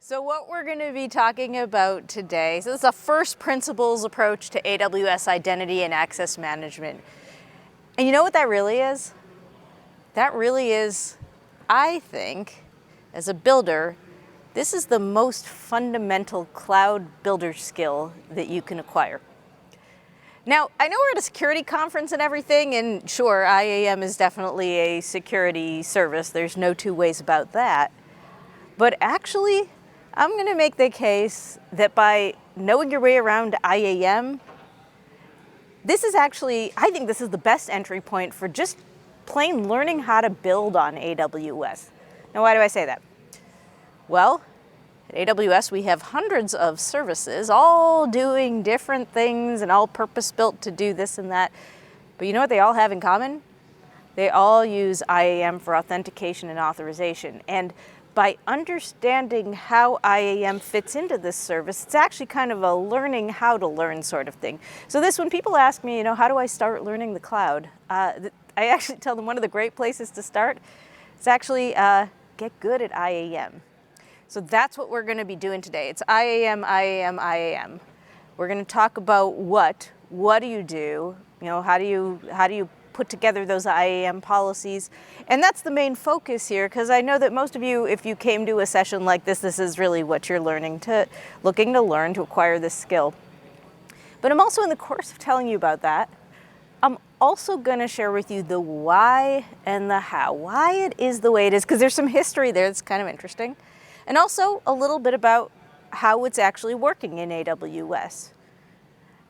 So what we're going to be talking about today, so this is a first principles approach to AWS identity and access management. And you know what that really is? That really is, I think, as a builder, this is the most fundamental cloud builder skill that you can acquire. Now, I know we're at a security conference and everything, and sure, IAM is definitely a security service. There's no two ways about that. But actually, I'm going to make the case that by knowing your way around IAM, this is actually, I think this is the best entry point for just plain learning how to build on AWS. Now, why do I say that? Well, at AWS, we have hundreds of services, all doing different things and all purpose-built to do this and that. But you know what they all have in common? They all use IAM for authentication and authorization. And by understanding how IAM fits into this service, it's actually kind of a learning how to learn sort of thing. So when people ask me, how do I start learning the cloud? I actually tell them one of the great places to start is actually get good at IAM. So that's what we're going to be doing today. It's IAM, IAM, IAM. We're going to talk about what do you do? How do you put together those IAM policies? And that's the main focus here, because I know that most of you, if you came to a session like this is really what you're looking to learn to acquire this skill. But I'm also in the course of telling you about that. I'm also going to share with you the why and the how. Why it is the way it is, because there's some history there that's kind of interesting. And also a little bit about how it's actually working in AWS.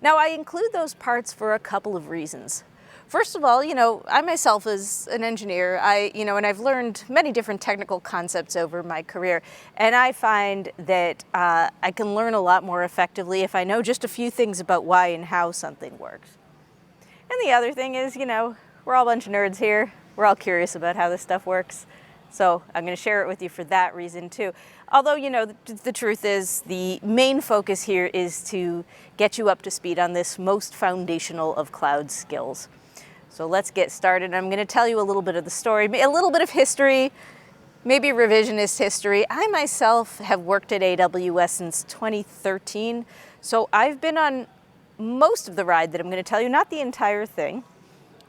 Now, I include those parts for a couple of reasons. First of all, I myself as an engineer, and I've learned many different technical concepts over my career, and I find that I can learn a lot more effectively if I know just a few things about why and how something works. And the other thing is, we're all a bunch of nerds here. We're all curious about how this stuff works. So I'm going to share it with you for that reason too. Although, the truth is the main focus here is to get you up to speed on this most foundational of cloud skills. So let's get started. I'm going to tell you a little bit of the story, a little bit of history, maybe revisionist history. I myself have worked at AWS since 2013. So I've been on most of the ride that I'm going to tell you, not the entire thing.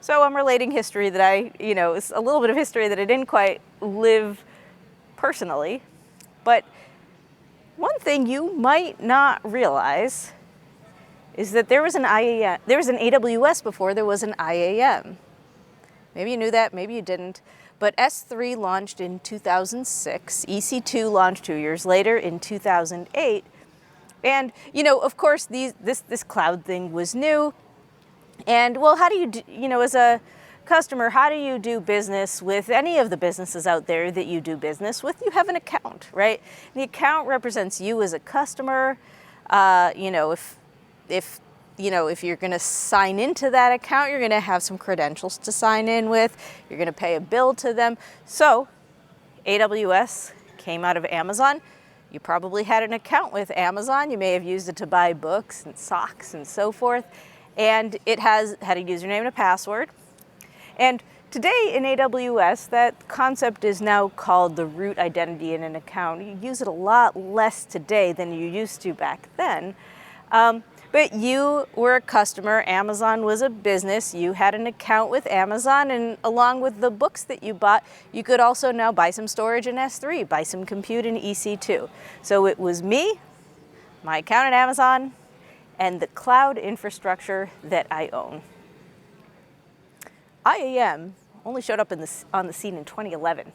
So I'm relating history that it's a little bit of history that I didn't quite live personally. But one thing you might not realize is that there was an AWS before there was an IAM. Maybe you knew that, maybe you didn't. But S3 launched in 2006. EC2 launched 2 years later in 2008. And, of course, this cloud thing was new. And, well, how do you do, as a customer, how do you do business with any of the businesses out there that you do business with? You have an account, right? The account represents you as a customer. If you're going to sign into that account, you're going to have some credentials to sign in with. You're going to pay a bill to them. So AWS came out of Amazon. You probably had an account with Amazon. You may have used it to buy books and socks and so forth. And it had a username and a password. And today in AWS, that concept is now called the root identity in an account. You use it a lot less today than you used to back then. But you were a customer. Amazon was a business. You had an account with Amazon, and along with the books that you bought, you could also now buy some storage in S3, buy some compute in EC2. So it was me, my account at Amazon, and the cloud infrastructure that I own. IAM only showed up on the scene in 2011.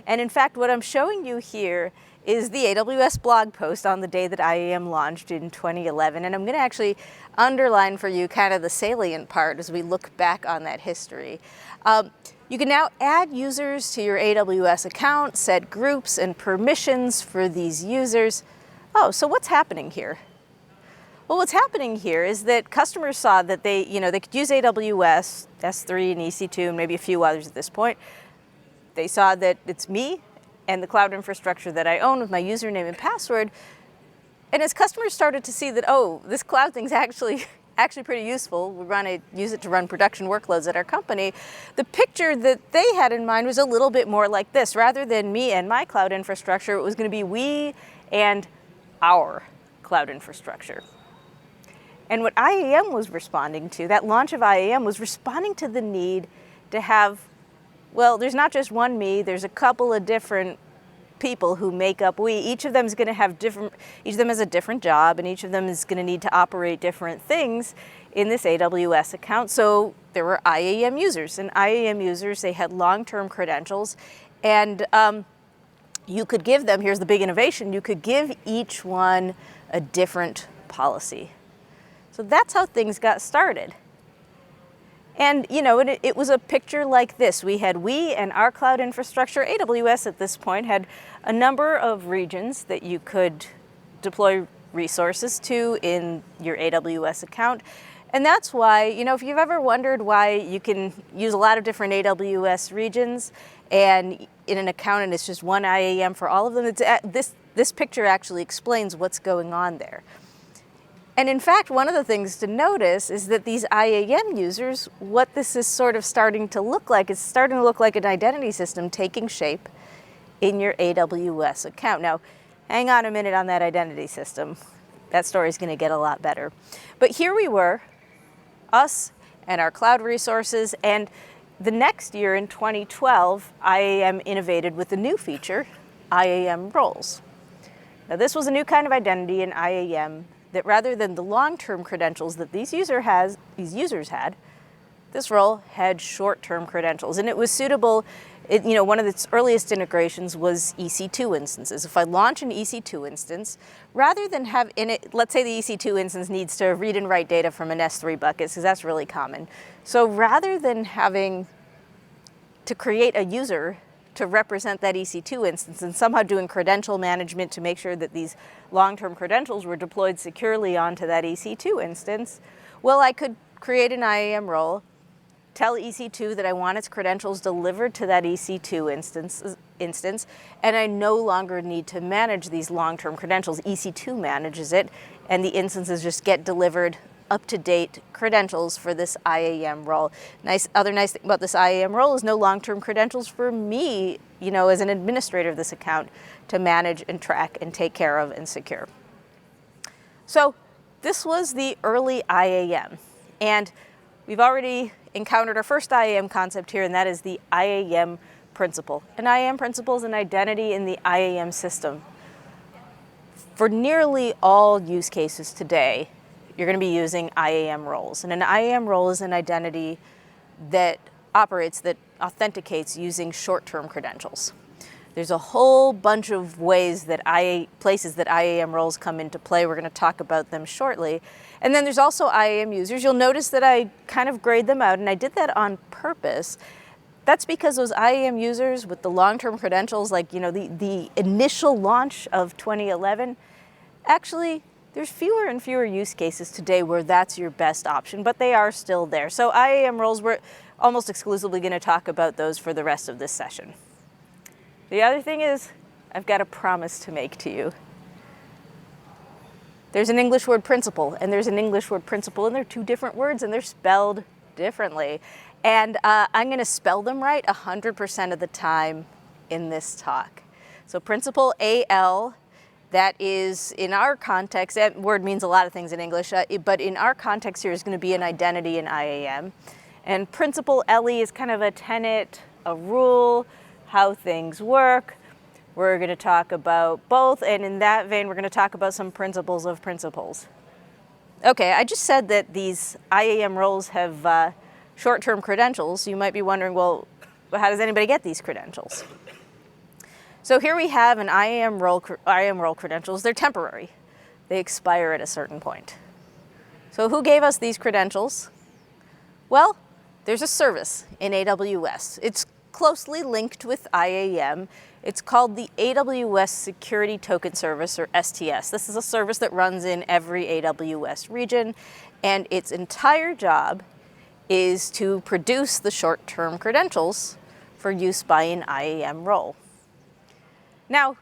And in fact, what I'm showing you here is the AWS blog post on the day that IAM launched in 2011. And I'm going to actually underline for you kind of the salient part as we look back on that history. You can now add users to your AWS account, set groups and permissions for these users. Oh, so what's happening here? Well, what's happening here is that customers saw that they could use AWS, S3 and EC2, and maybe a few others at this point. They saw that it's me and the cloud infrastructure that I own with my username and password. And as customers started to see that, oh, this cloud thing's actually actually pretty useful. We want to use it to run production workloads at our company. The picture that they had in mind was a little bit more like this. Rather than me and my cloud infrastructure, it was going to be we and our cloud infrastructure. And what IAM was responding to, that launch of IAM was responding to the need to have, well, there's not just one me, there's a couple of different people who make up we. Each of them is going to have each of them has a different job, and each of them is going to need to operate different things in this AWS account. So there were IAM users, and IAM users, they had long-term credentials, and you could give them, here's the big innovation, you could give each one a different policy. So that's how things got started. And it was a picture like this. We and our cloud infrastructure. AWS at this point had a number of regions that you could deploy resources to in your AWS account. And that's why, if you've ever wondered why you can use a lot of different AWS regions and in an account and it's just one IAM for all of them, this picture actually explains what's going on there. And in fact, one of the things to notice is that these IAM users, what this is sort of starting to look like, it's starting to look like an identity system taking shape in your AWS account. Now, hang on a minute on that identity system. That story's going to get a lot better. But here we were, us and our cloud resources, and the next year in 2012, IAM innovated with a new feature, IAM roles. Now, this was a new kind of identity in IAM that rather than the long-term credentials that these users had, this role had short-term credentials, and it was suitable. One of its earliest integrations was EC2 instances. If I launch an EC2 instance, rather than have in it, let's say the EC2 instance needs to read and write data from an S3 bucket, because that's really common. So rather than having to create a user to represent that EC2 instance and somehow doing credential management to make sure that these long-term credentials were deployed securely onto that EC2 instance, well, I could create an IAM role, tell EC2 that I want its credentials delivered to that EC2 instance, and I no longer need to manage these long-term credentials. EC2 manages it, and the instances just get delivered up-to-date credentials for this IAM role. Other nice thing about this IAM role is no long-term credentials for me, as an administrator of this account to manage and track and take care of and secure. So this was the early IAM, and we've already encountered our first IAM concept here, and that is the IAM principle. An IAM principle is an identity in the IAM system. For nearly all use cases today, you're going to be using IAM roles. And an IAM role is an identity that authenticates using short-term credentials. There's a whole bunch of places that IAM roles come into play. We're going to talk about them shortly. And then there's also IAM users. You'll notice that I kind of grayed them out, and I did that on purpose. That's because those IAM users with the long-term credentials, like the initial launch of 2011, actually, there's fewer and fewer use cases today where that's your best option, but they are still there. So IAM roles, we're almost exclusively going to talk about those for the rest of this session. The other thing is, I've got a promise to make to you. There's an English word principle, and there's an English word principle, and they're two different words, and they're spelled differently. And I'm going to spell them right 100% of the time in this talk. So principle, A-L, that is, in our context, that word means a lot of things in English, but in our context here is going to be an identity in IAM. And principle, L-E, is kind of a tenet, a rule, how things work. We're going to talk about both, and in that vein, we're going to talk about some principles of principles. Okay, I just said that these IAM roles have short-term credentials. You might be wondering, well, how does anybody get these credentials? So here we have an IAM role credentials. They're temporary. They expire at a certain point. So who gave us these credentials? Well, there's a service in AWS. It's closely linked with IAM. It's called the AWS Security Token Service, or STS. This is a service that runs in every AWS region, and its entire job is to produce the short-term credentials for use by an IAM role. Now,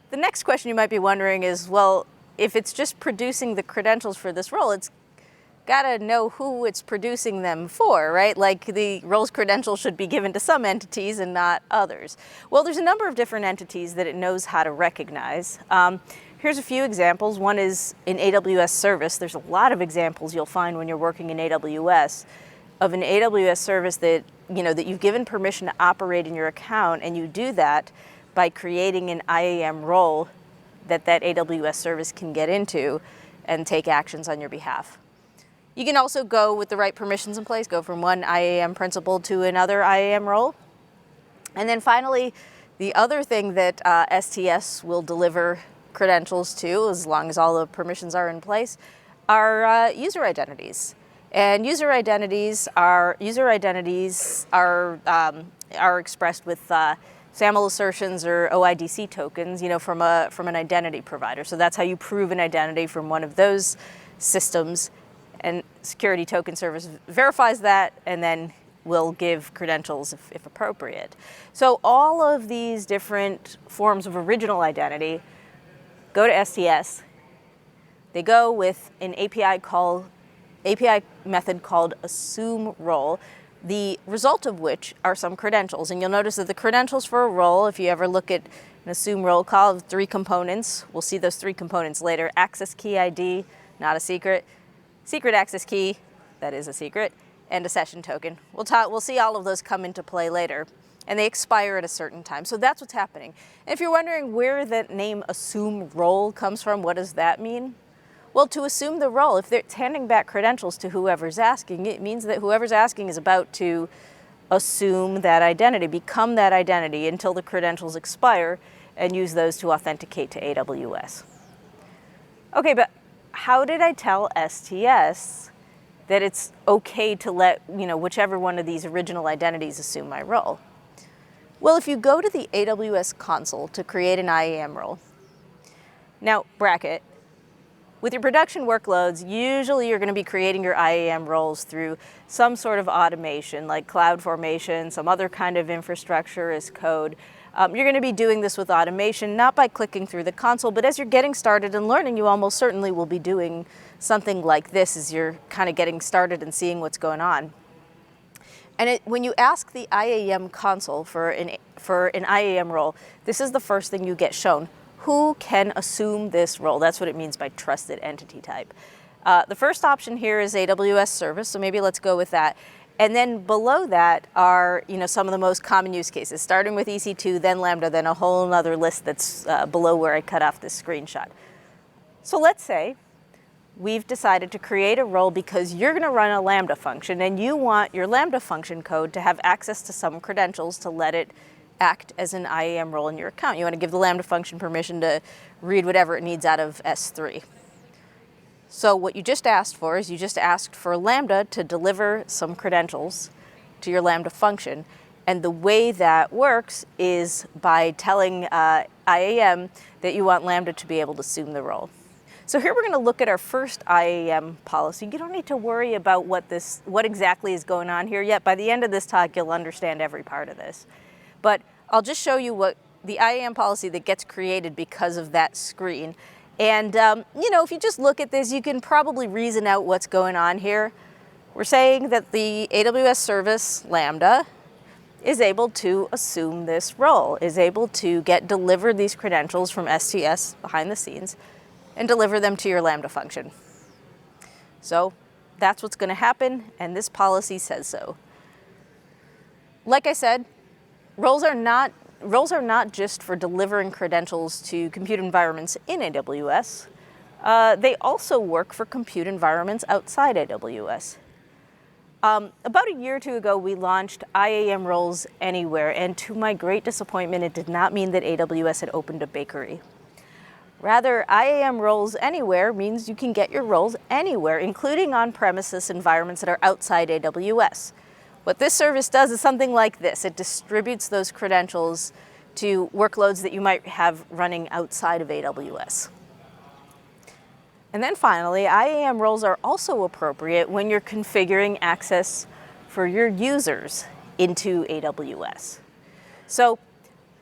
the next question you might be wondering is, well, if it's just producing the credentials for this role, gotta know who it's producing them for, right? Like the roles credentials should be given to some entities and not others. Well, there's a number of different entities that it knows how to recognize. Here's a few examples. One is an AWS service. There's a lot of examples you'll find when you're working in AWS of an AWS service that, that you've given permission to operate in your account, and you do that by creating an IAM role that AWS service can get into and take actions on your behalf. You can also go with the right permissions in place, go from one IAM principal to another IAM role. And then finally, the other thing that STS will deliver credentials to, as long as all the permissions are in place, are user identities. And user identities are expressed with SAML assertions or OIDC tokens, from an identity provider. So that's how you prove an identity from one of those systems. And security token service verifies that and then will give credentials if appropriate. So all of these different forms of original identity go to STS. They go with an API method called assume role, the result of which are some credentials. And you'll notice that the credentials for a role, if you ever look at an assume role call of 3 components, we'll see those 3 components later: access key ID, not a secret; secret access key, that is a secret; and a session token. We'll see all of those come into play later, and they expire at a certain time. So that's what's happening. And if you're wondering where that name assume role comes from, what does that mean? Well, to assume the role, if it's handing back credentials to whoever's asking, it means that whoever's asking is about to assume that identity, become that identity until the credentials expire, and use those to authenticate to AWS. Okay, but how did I tell STS that it's okay to let, whichever one of these original identities assume my role? Well, if you go to the AWS console to create an IAM role, now bracket, with your production workloads, usually you're going to be creating your IAM roles through some sort of automation, like CloudFormation, some other kind of infrastructure as code. You're going to be doing this with automation, not by clicking through the console, but as you're getting started and learning, you almost certainly will be doing something like this as you're kind of getting started and seeing what's going on. And when you ask the IAM console for an IAM role, this is the first thing you get shown. Who can assume this role? That's what it means by trusted entity type. The first option here is AWS service, so maybe let's go with that. And then below that are, some of the most common use cases, starting with EC2, then Lambda, then a whole other list that's below where I cut off this screenshot. So let's say we've decided to create a role because you're going to run a Lambda function and you want your Lambda function code to have access to some credentials to let it act as an IAM role in your account. You want to give the Lambda function permission to read whatever it needs out of S3. So what you just asked for is you just asked for Lambda to deliver some credentials to your Lambda function. And the way that works is by telling IAM that you want Lambda to be able to assume the role. So here we're going to look at our first IAM policy. You don't need to worry about what exactly is going on here yet. By the end of this talk, you'll understand every part of this. But I'll just show you what the IAM policy that gets created because of that screen. And, if you just look at this, you can probably reason out what's going on here. We're saying that the AWS service, Lambda, is able to assume this role, is able to get delivered these credentials from STS behind the scenes and deliver them to your Lambda function. So that's what's going to happen, and this policy says so. Like I said, roles are not just for delivering credentials to compute environments in AWS. They also work for compute environments outside AWS. About a year or two ago, we launched IAM Roles Anywhere, and to my great disappointment, it did not mean that AWS had opened a bakery. Rather, IAM Roles Anywhere means you can get your roles anywhere, including on-premises environments that are outside AWS. What this service does is something like this. It distributes those credentials to workloads that you might have running outside of AWS. And then finally, IAM roles are also appropriate when you're configuring access for your users into AWS. So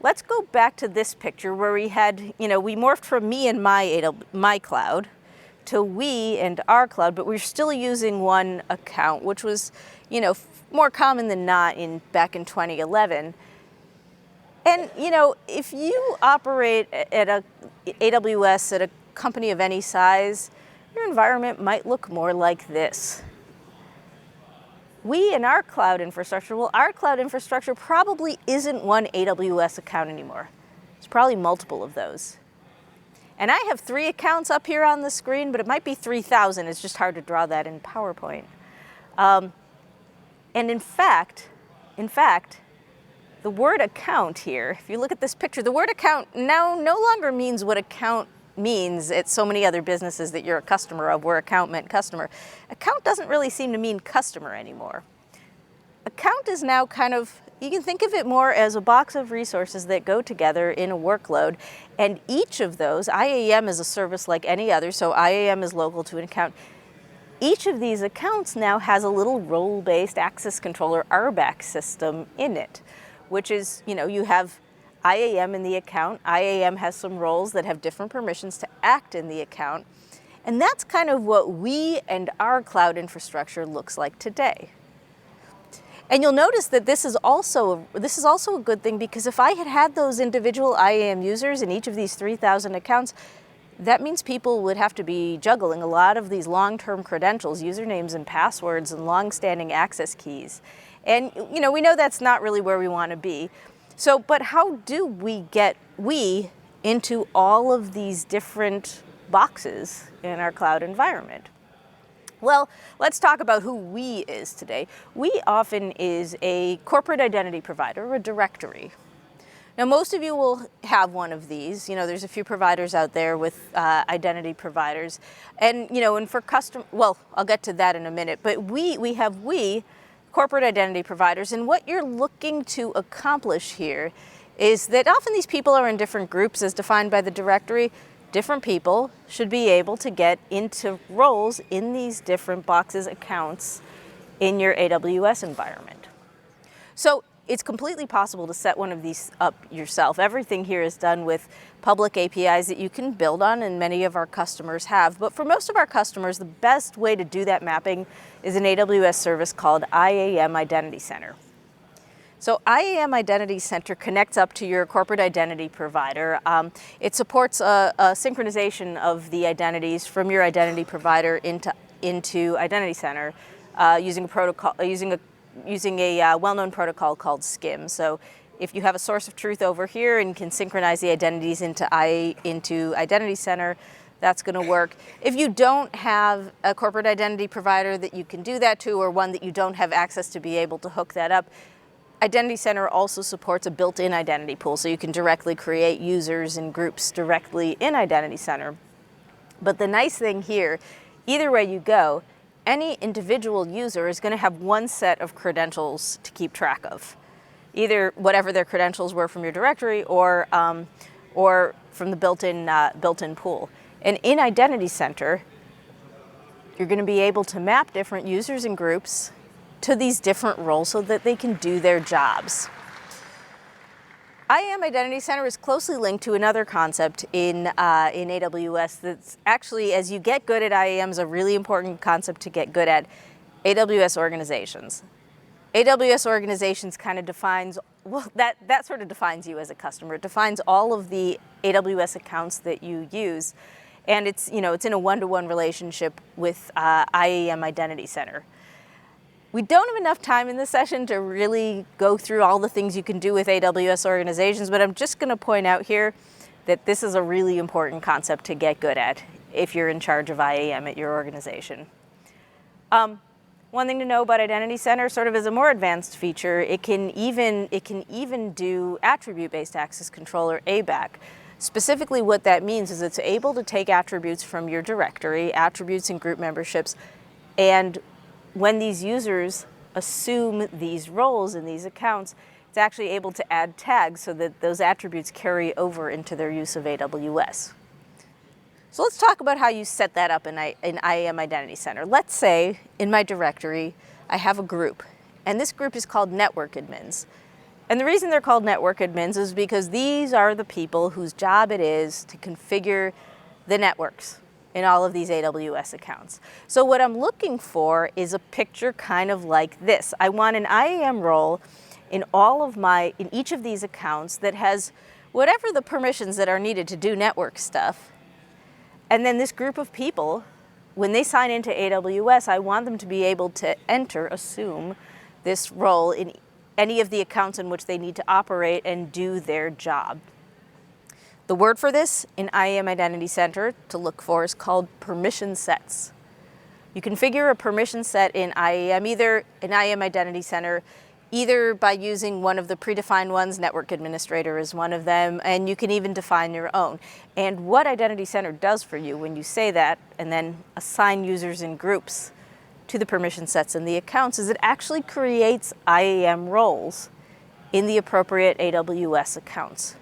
let's go back to this picture where we had, we morphed from me and my cloud to we and our cloud, but we're still using one account, which was, more common than not back in 2011. And, if you operate at AWS at a company of any size, your environment might look more like this. We in our cloud infrastructure, our cloud infrastructure probably isn't one AWS account anymore. It's probably multiple of those. And I have 3 accounts up here on the screen, but it might be 3,000. It's just hard to draw that in PowerPoint. And in fact, the word account here, if you look at this picture, the word account now no longer means what account means at so many other businesses that you're a customer of, where account meant customer. Account doesn't really seem to mean customer anymore. Account is now you can think of it more as a box of resources that go together in a workload, and each of those, IAM is a service like any other, so IAM is local to an account. Each of these accounts now has a little role-based access controller RBAC system in it, which is, you have IAM in the account. IAM has some roles that have different permissions to act in the account. And that's kind of what we and our cloud infrastructure looks like today. And you'll notice that this is also a good thing, because if I had those individual IAM users in each of these 3,000 accounts, that means people would have to be juggling a lot of these long-term credentials, usernames and passwords and long-standing access keys. And we know that's not really where we want to be. So, but how do we get we into all of these different boxes in our cloud environment? Well, let's talk about who we is today. We often is a corporate identity provider, a directory. Now, most of you will have one of these. There's a few providers out there with identity providers. And, and for I'll get to that in a minute. But we have corporate identity providers, and what you're looking to accomplish here is that often these people are in different groups as defined by the directory. Different people should be able to get into roles in these different boxes accounts in your AWS environment. So it's completely possible to set one of these up yourself. Everything here is done with public APIs that you can build on, and many of our customers have. But for most of our customers, the best way to do that mapping is an AWS service called IAM Identity Center. So IAM Identity Center connects up to your corporate identity provider. It supports a synchronization of the identities from your identity provider into Identity Center using a protocol, using a well-known protocol called SCIM. So if you have a source of truth over here and can synchronize the identities into Identity Center, that's going to work. If you don't have a corporate identity provider that you can do that to, or one that you don't have access to be able to hook that up, Identity Center also supports a built-in identity pool, so you can directly create users and groups directly in Identity Center. But the nice thing here, either way you go, any individual user is going to have one set of credentials to keep track of, either whatever their credentials were from your directory or from the built-in pool. And in Identity Center, you're going to be able to map different users and groups to these different roles so that they can do their jobs. IAM Identity Center is closely linked to another concept in AWS that's actually, as you get good at IAM, is a really important concept to get good at: AWS organizations. AWS organizations kind of defines, that sort of defines you as a customer. It defines all of the AWS accounts that you use, and it's in a one-to-one relationship with IAM Identity Center. We don't have enough time in this session to really go through all the things you can do with AWS organizations, but I'm just going to point out here that this is a really important concept to get good at if you're in charge of IAM at your organization. One thing to know about Identity Center, sort of as a more advanced feature, it can even do attribute-based access control, or ABAC. Specifically, what that means is it's able to take attributes from your directory, attributes and group memberships, and when these users assume these roles in these accounts, it's actually able to add tags so that those attributes carry over into their use of AWS. So let's talk about how you set that up in IAM Identity Center. Let's say in my directory, I have a group, and this group is called network admins. And the reason they're called network admins is because these are the people whose job it is to configure the networks in all of these AWS accounts. So what I'm looking for is a picture kind of like this. I want an IAM role in each of these accounts that has whatever the permissions that are needed to do network stuff. And then this group of people, when they sign into AWS, I want them to be able to assume this role in any of the accounts in which they need to operate and do their job. The word for this in IAM Identity Center to look for is called permission sets. You configure a permission set in IAM, either in IAM Identity Center, either by using one of the predefined ones, Network Administrator is one of them, and you can even define your own. And what Identity Center does for you when you say that and then assign users in groups to the permission sets in the accounts is it actually creates IAM roles in the appropriate AWS accounts.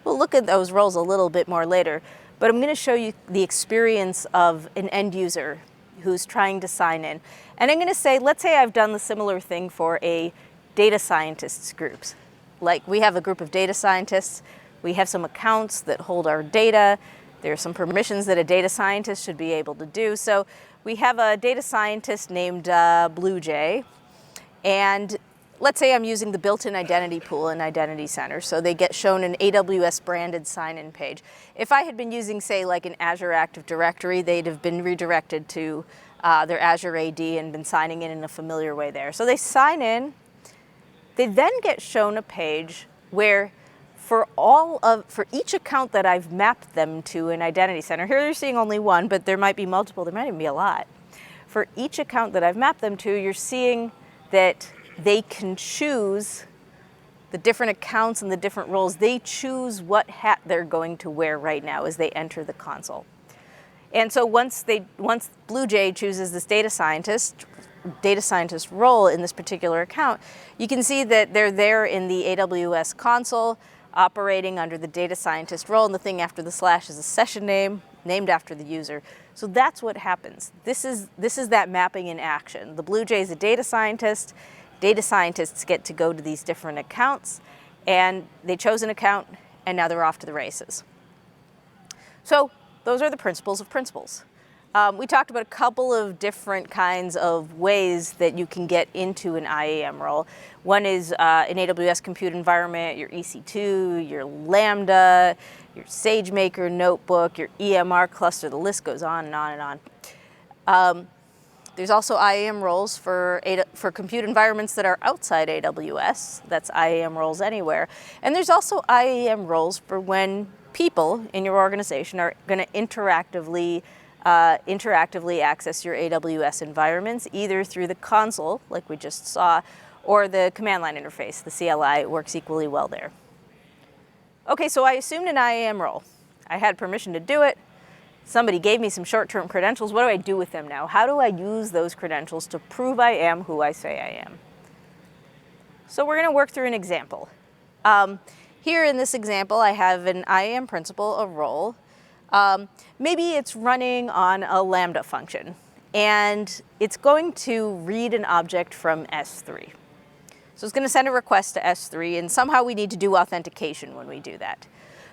We'll look at those roles a little bit more later, but I'm going to show you the experience of an end user who's trying to sign in. And I'm going to say, let's say I've done the similar thing for a data scientists groups. Like we have a group of data scientists, we have some accounts that hold our data, there's some permissions that a data scientist should be able to do. So we have a data scientist named Blue Jay, and let's say I'm using the built-in identity pool in Identity Center, so they get shown an AWS branded sign-in page. If I had been using, say, like an Azure Active Directory, they'd have been redirected to their Azure AD and been signing in a familiar way there. So they sign in. They then get shown a page where for each account that I've mapped them to in Identity Center, here you're seeing only one, but there might be multiple, there might even be a lot. For each account that I've mapped them to, you're seeing that they can choose the different accounts and the different roles. They choose what hat they're going to wear right now as they enter the console. And so once Blue Jay chooses this data scientist role in this particular account, you can see that they're there in the AWS console operating under the data scientist role, and the thing after the slash is a session name named after the user. So that's what happens. This is that mapping in action. The Blue Jay is a data scientist. Data scientists get to go to these different accounts, and they chose an account, and now they're off to the races. So those are the principles of principles. We talked about a couple of different kinds of ways that you can get into an IAM role. One is an AWS compute environment, your EC2, your Lambda, your SageMaker notebook, your EMR cluster, the list goes on and on and on. There's also IAM roles for compute environments that are outside AWS. That's IAM roles anywhere. And there's also IAM roles for when people in your organization are going to interactively access your AWS environments, either through the console, like we just saw, or the command line interface. The CLI works equally well there. Okay, so I assumed an IAM role. I had permission to do it. Somebody gave me some short-term credentials. What do I do with them now? How do I use those credentials to prove I am who I say I am? So we're going to work through an example. Here in this example, I have an IAM principal, a role. Maybe it's running on a Lambda function, and it's going to read an object from S3. So it's going to send a request to S3, and somehow we need to do authentication when we do that.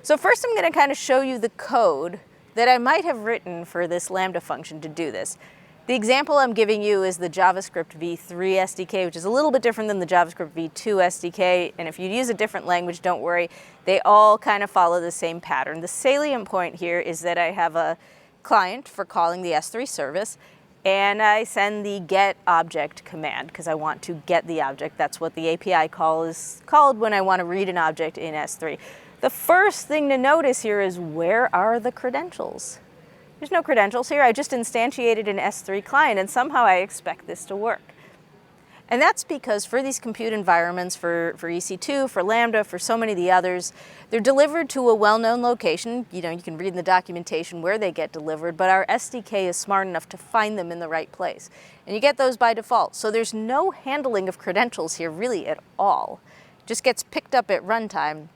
So first I'm going to kind of show you the code that I might have written for this Lambda function to do this. The example I'm giving you is the JavaScript v3 SDK, which is a little bit different than the JavaScript v2 SDK, and if you use a different language, don't worry. They all kind of follow the same pattern. The salient point here is that I have a client for calling the S3 service, and I send the get object command because I want to get the object. That's what the API call is called when I want to read an object in S3. The first thing to notice here is, where are the credentials? There's no credentials here. I just instantiated an S3 client, and somehow I expect this to work. And that's because for these compute environments, for EC2, for Lambda, for so many of the others, they're delivered to a well-known location. You can read in the documentation where they get delivered, but our SDK is smart enough to find them in the right place. And you get those by default. So there's no handling of credentials here really at all. It just gets picked up at runtime.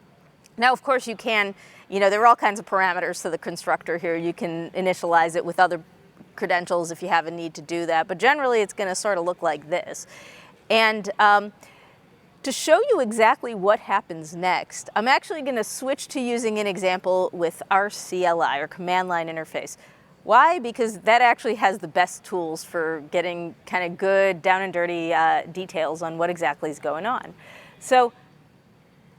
Now, of course, you can, there are all kinds of parameters to the constructor here. You can initialize it with other credentials if you have a need to do that. But generally, it's going to sort of look like this. And to show you exactly what happens next, I'm actually going to switch to using an example with our CLI, or command line interface. Why? Because that actually has the best tools for getting kind of good, down and dirty details on what exactly is going on. So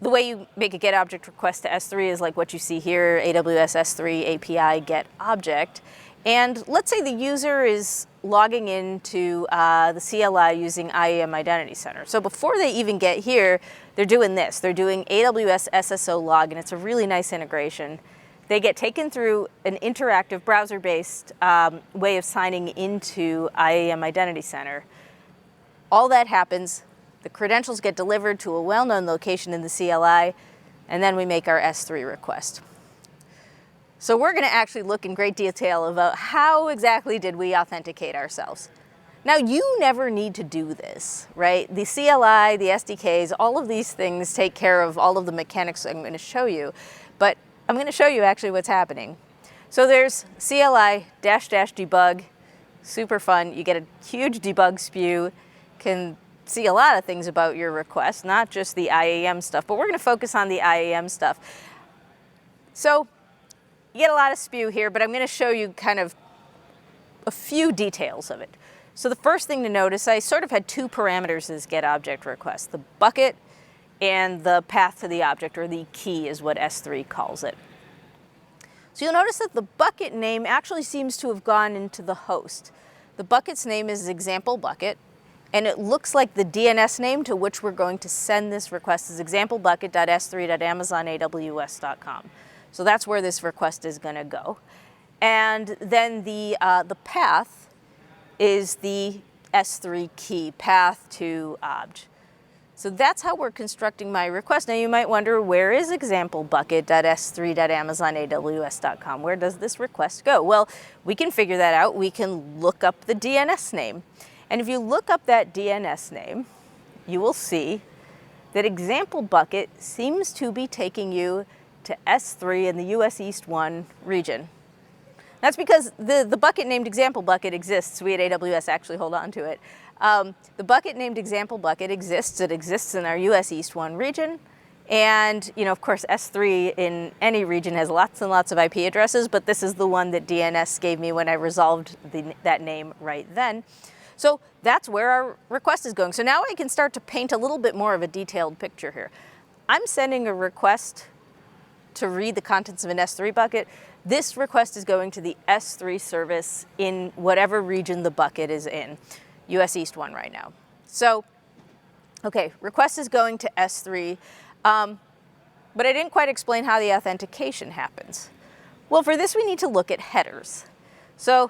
the way you make a GET object request to S3 is like what you see here, AWS S3 API GET object. And let's say the user is logging into the CLI using IAM Identity Center. So before they even get here, they're doing this. They're doing AWS SSO log, and it's a really nice integration. They get taken through an interactive browser-based way of signing into IAM Identity Center. All that happens, the credentials get delivered to a well-known location in the CLI, and then we make our S3 request. So we're going to actually look in great detail about how exactly did we authenticate ourselves. Now, you never need to do this, right? The CLI, the SDKs, all of these things take care of all of the mechanics I'm going to show you, but I'm going to show you actually what's happening. So there's CLI --debug, super fun. You get a huge debug spew, can see a lot of things about your request, not just the IAM stuff, but we're going to focus on the IAM stuff. So you get a lot of spew here, but I'm going to show you kind of a few details of it. So the first thing to notice, I sort of had two parameters as GET object request, the bucket and the path to the object, or the key is what S3 calls it. So you'll notice that the bucket name actually seems to have gone into the host. The bucket's name is example bucket, and it looks like the DNS name to which we're going to send this request is examplebucket.s3.amazonaws.com. So that's where this request is going to go. And then the path is the S3 key, path to obj. So that's how we're constructing my request. Now you might wonder, where is examplebucket.s3.amazonaws.com? Where does this request go? Well, we can figure that out. We can look up the DNS name. And if you look up that DNS name, you will see that example bucket seems to be taking you to S3 in the US East 1 region. That's because the bucket named example bucket exists. We at AWS actually hold on to it. The bucket named example bucket exists. It exists in our US East 1 region. And, you know, of course, S3 in any region has lots and lots of IP addresses, but this is the one that DNS gave me when I resolved that name right then. So that's where our request is going. So now I can start to paint a little bit more of a detailed picture here. I'm sending a request to read the contents of an S3 bucket. This request is going to the S3 service in whatever region the bucket is in, US East 1 right now. So, okay, request is going to S3, but I didn't quite explain how the authentication happens. Well, for this we need to look at headers. So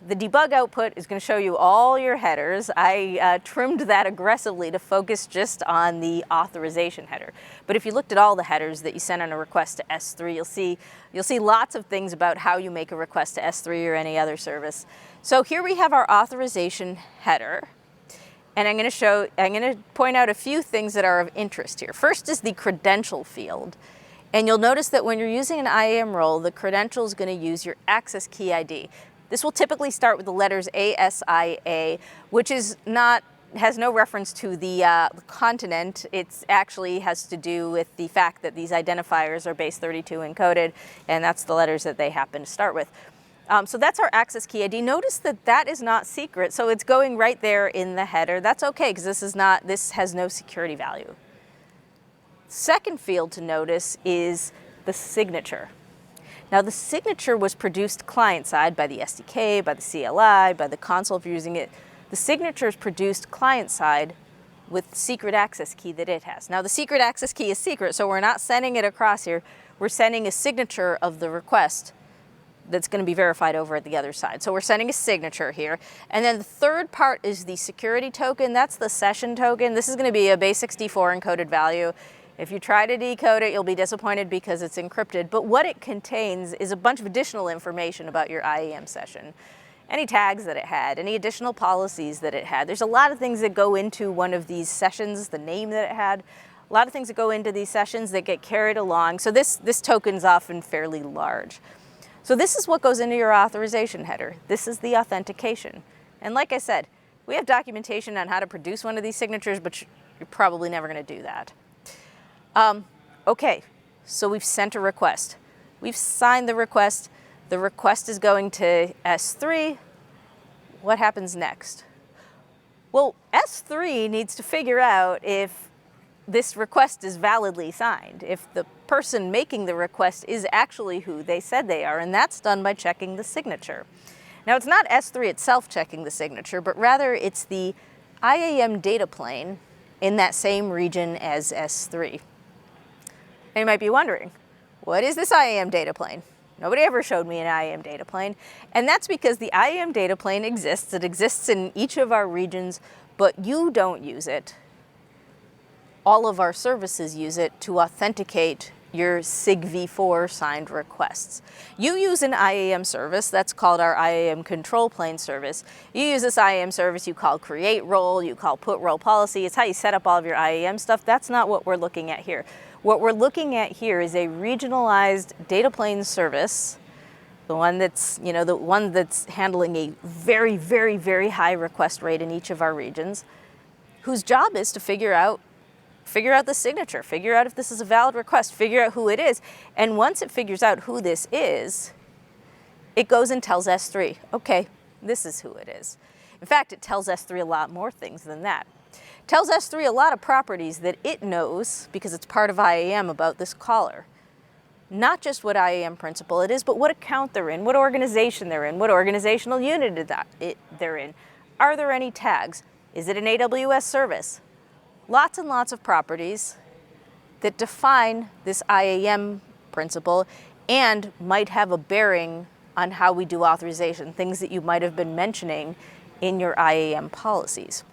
the debug output is going to show you all your headers. I trimmed that aggressively to focus just on the authorization header. But if you looked at all the headers that you send on a request to S3, you'll see lots of things about how you make a request to S3 or any other service. So here we have our authorization header, and I'm going to point out a few things that are of interest here. First is the credential field. And you'll notice that when you're using an IAM role, the credential is going to use your access key ID. This will typically start with the letters ASIA, which has no reference to the continent. It actually has to do with the fact that these identifiers are base 32 encoded, and that's the letters that they happen to start with. So that's our access key ID. Notice that that is not secret, so it's going right there in the header. That's okay, because this has no security value. Second field to notice is the signature. Now the signature was produced client-side by the SDK, by the CLI, by the console if you're using it. The signature is produced client-side with the secret access key that it has. Now the secret access key is secret, so we're not sending it across here. We're sending a signature of the request that's going to be verified over at the other side. So we're sending a signature here. And then the third part is the security token. That's the session token. This is going to be a base 64 encoded value. If you try to decode it, you'll be disappointed because it's encrypted. But what it contains is a bunch of additional information about your IAM session. Any tags that it had, any additional policies that it had. There's a lot of things that go into one of these sessions, the name that it had. A lot of things that go into these sessions that get carried along. So this token's often fairly large. So this is what goes into your authorization header. This is the authentication. And like I said, we have documentation on how to produce one of these signatures, but you're probably never going to do that. Okay, so we've sent a request. We've signed the request. The request is going to S3. What happens next? Well, S3 needs to figure out if this request is validly signed, if the person making the request is actually who they said they are, and that's done by checking the signature. Now, it's not S3 itself checking the signature, but rather it's the IAM data plane in that same region as S3. And you might be wondering, what is this IAM data plane? Nobody ever showed me an IAM data plane, and that's because the IAM data plane exists. It exists in each of our regions, but you don't use it. All of our services use it to authenticate your SIG v4 signed requests. You use an IAM service, that's called our IAM control plane service. You use this IAM service, you call create role, you call put role policy. It's how you set up all of your IAM stuff. That's not what we're looking at here. What we're looking at here is a regionalized data plane service, the one that's, the one that's handling a very, very, very high request rate in each of our regions, whose job is to figure out the signature, figure out if this is a valid request, figure out who it is. And once it figures out who this is, it goes and tells S3, okay, this is who it is. In fact, it tells S3 a lot more things than that. It tells S3 a lot of properties that it knows, because it's part of IAM, about this caller. Not just what IAM principal it is, but what account they're in, what organization they're in, what organizational unit they're in. Are there any tags? Is it an AWS service? Lots and lots of properties that define this IAM principle and might have a bearing on how we do authorization, things that you might have been mentioning in your IAM policies.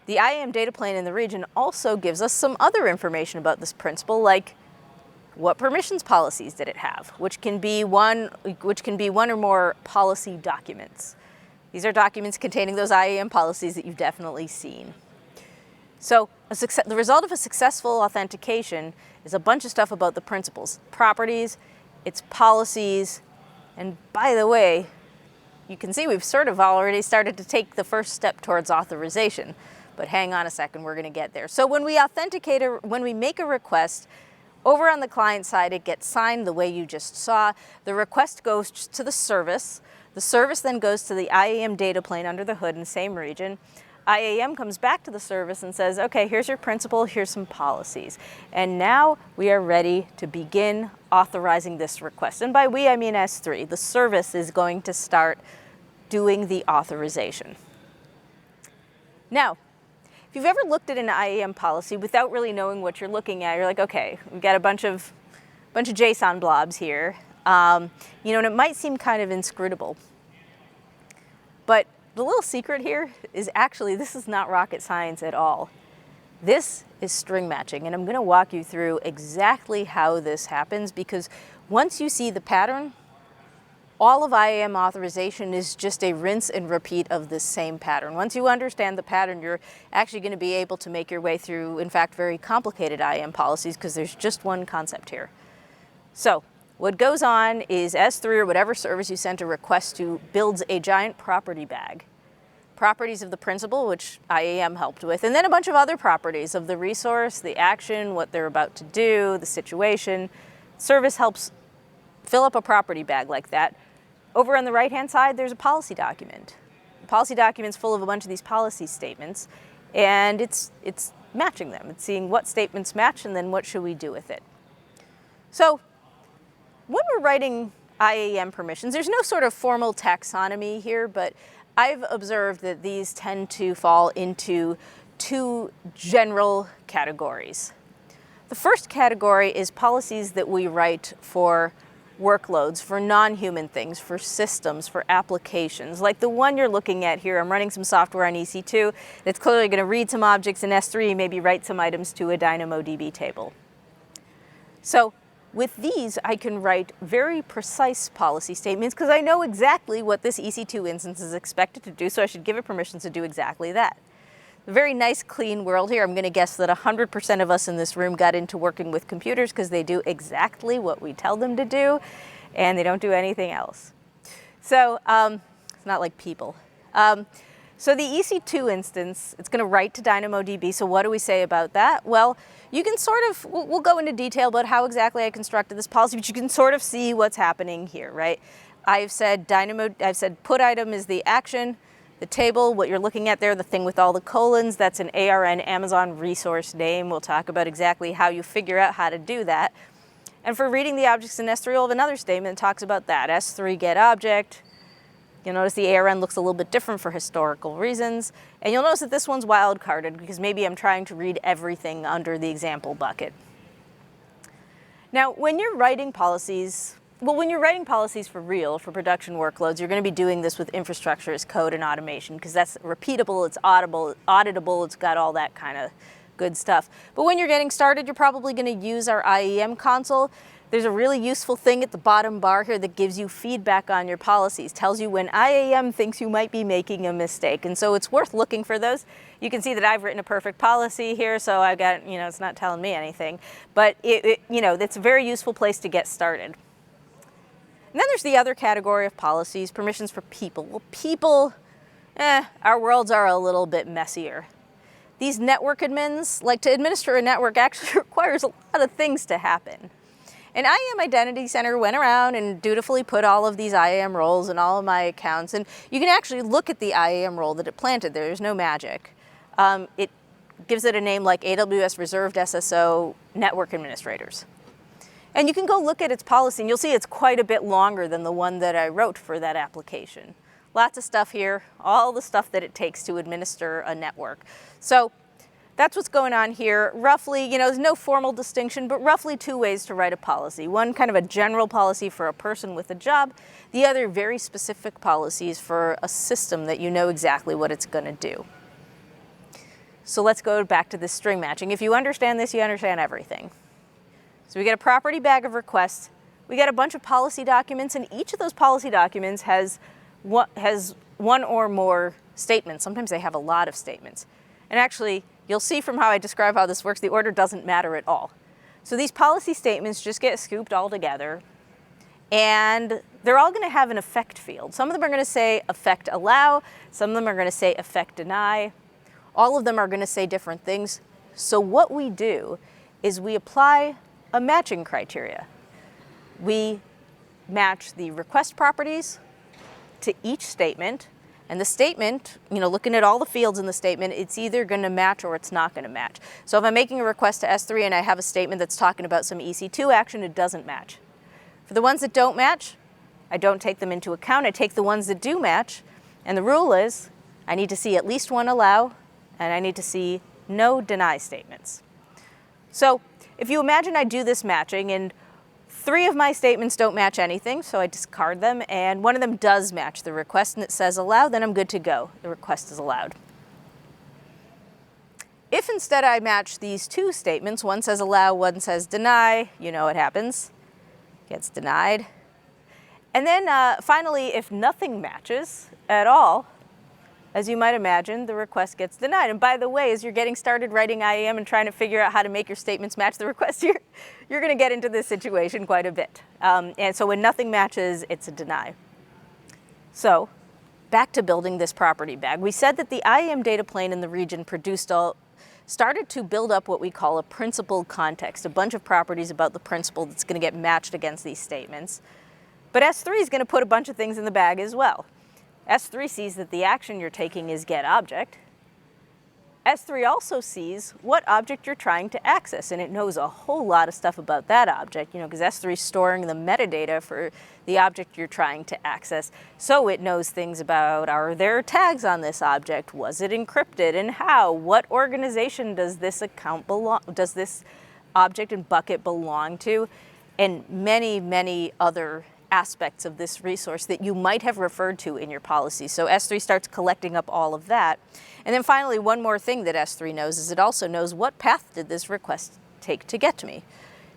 The IAM data plane in the region also gives us some other information about this principle, like what permissions policies did it have, which can be one or more policy documents. These are documents containing those IAM policies that you've definitely seen. So the result of a successful authentication is a bunch of stuff about the principles, properties, its policies, and by the way, you can see we've sort of already started to take the first step towards authorization, but hang on a second, we're going to get there. So when we authenticate, when we make a request, over on the client side, it gets signed the way you just saw. The request goes to the service. The service then goes to the IAM data plane under the hood in the same region. IAM comes back to the service and says, okay, here's your principal, here's some policies. And now we are ready to begin authorizing this request. And by we, I mean S3. The service is going to start doing the authorization. Now, if you've ever looked at an IAM policy without really knowing what you're looking at, you're like, okay, we've got a bunch of JSON blobs here, and it might seem kind of inscrutable. But the little secret here is actually this is not rocket science at all. This is string matching, and I'm going to walk you through exactly how this happens, because once you see the pattern, all of IAM authorization is just a rinse and repeat of this same pattern. Once you understand the pattern, you're actually going to be able to make your way through, in fact, very complicated IAM policies, because there's just one concept here. So what goes on is S3 or whatever service you sent a request to builds a giant property bag. Properties of the principal, which IAM helped with, and then a bunch of other properties of the resource, the action, what they're about to do, the situation. Service helps fill up a property bag like that. Over on the right-hand side, there's a policy document. The policy document's full of a bunch of these policy statements, and it's matching them. It's seeing what statements match and then what should we do with it. So when we're writing IAM permissions, there's no sort of formal taxonomy here, but I've observed that these tend to fall into two general categories. The first category is policies that we write for workloads, for non-human things, for systems, for applications. Like the one you're looking at here, I'm running some software on EC2 that's clearly going to read some objects in S3, maybe write some items to a DynamoDB table. So with these, I can write very precise policy statements because I know exactly what this EC2 instance is expected to do, so I should give it permissions to do exactly that. A very nice, clean world here. I'm going to guess that 100% of us in this room got into working with computers because they do exactly what we tell them to do, and they don't do anything else. So it's not like people. So the EC2 instance, it's going to write to DynamoDB. So what do we say about that? Well, you can sort of, we'll go into detail about how exactly I constructed this policy, but you can sort of see what's happening here, right? I've said put item is the action, the table, what you're looking at there, the thing with all the colons, that's an ARN, Amazon resource name. We'll talk about exactly how you figure out how to do that. And for reading the objects in S3, we'll have another statement that talks about that. S3 get object. You'll notice the ARN looks a little bit different for historical reasons. And you'll notice that this one's wildcarded because maybe I'm trying to read everything under the example bucket. Now, when you're writing policies, when you're writing policies for real, for production workloads, you're going to be doing this with infrastructure as code and automation because that's repeatable, it's auditable, it's got all that kind of good stuff. But when you're getting started, you're probably going to use our IAM console. There's a really useful thing at the bottom bar here that gives you feedback on your policies, tells you when IAM thinks you might be making a mistake. And so it's worth looking for those. You can see that I've written a perfect policy here, so I've got, it's not telling me anything. But it's a very useful place to get started. And then there's the other category of policies, permissions for people. Well, people, our worlds are a little bit messier. These network admins, like to administer a network actually requires a lot of things to happen. And IAM Identity Center went around and dutifully put all of these IAM roles in all of my accounts. And you can actually look at the IAM role that it planted there. There's no magic. It gives it a name like AWS Reserved SSO Network Administrators. And you can go look at its policy, and you'll see it's quite a bit longer than the one that I wrote for that application. Lots of stuff here, all the stuff that it takes to administer a network. So that's what's going on here. Roughly, there's no formal distinction, but roughly 2 ways to write a policy. One kind of a general policy for a person with a job. The other very specific policies for a system that you know exactly what it's going to do. So let's go back to this string matching. If you understand this, you understand everything. So we get a property bag of requests. We get a bunch of policy documents, and each of those policy documents has one or more statements. Sometimes they have a lot of statements. And actually, you'll see from how I describe how this works, the order doesn't matter at all. So these policy statements just get scooped all together, and they're all going to have an effect field. Some of them are going to say effect allow. Some of them are going to say effect deny. All of them are going to say different things. So what we do is we apply a matching criteria. We match the request properties to each statement, and the statement, looking at all the fields in the statement, it's either going to match or it's not going to match. So if I'm making a request to S3 and I have a statement that's talking about some EC2 action, it doesn't match. For the ones that don't match, I don't take them into account. I take the ones that do match, and the rule is I need to see at least one allow, and I need to see no deny statements. So if you imagine I do this matching, and 3 of my statements don't match anything, so I discard them, and one of them does match the request and it says allow, then I'm good to go. The request is allowed. If instead I match these 2 statements, one says allow, one says deny, you know what happens. Gets denied. And then finally, if nothing matches at all, as you might imagine, the request gets denied. And by the way, as you're getting started writing IAM and trying to figure out how to make your statements match the request, you're going to get into this situation quite a bit. And so when nothing matches, it's a deny. So back to building this property bag. We said that the IAM data plane in the region started to build up what we call a principled context, a bunch of properties about the principle that's going to get matched against these statements. But S3 is going to put a bunch of things in the bag as well. S3 sees that the action you're taking is get object. S3 also sees what object you're trying to access, and it knows a whole lot of stuff about that object, because S3 is storing the metadata for the object you're trying to access. So it knows things about, are there tags on this object? Was it encrypted, and how? What organization does this does this object and bucket belong to? And many, many other aspects of this resource that you might have referred to in your policy. So S3 starts collecting up all of that. And then finally, one more thing that S3 knows is it also knows what path did this request take to get to me.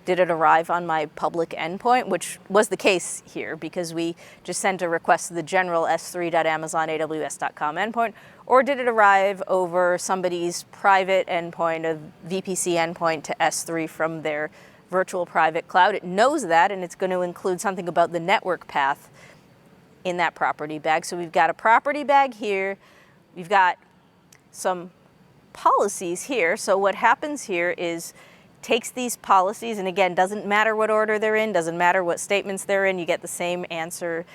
Did it arrive on my public endpoint, which was the case here because we just sent a request to the general s3.amazonaws.com endpoint, or did it arrive over somebody's private endpoint, a VPC endpoint to S3 from their virtual private cloud? It knows that, and it's going to include something about the network path in that property bag. So we've got a property bag here. We've got some policies here. So what happens here is takes these policies, and again, doesn't matter what order they're in, doesn't matter what statements they're in, you get the same answer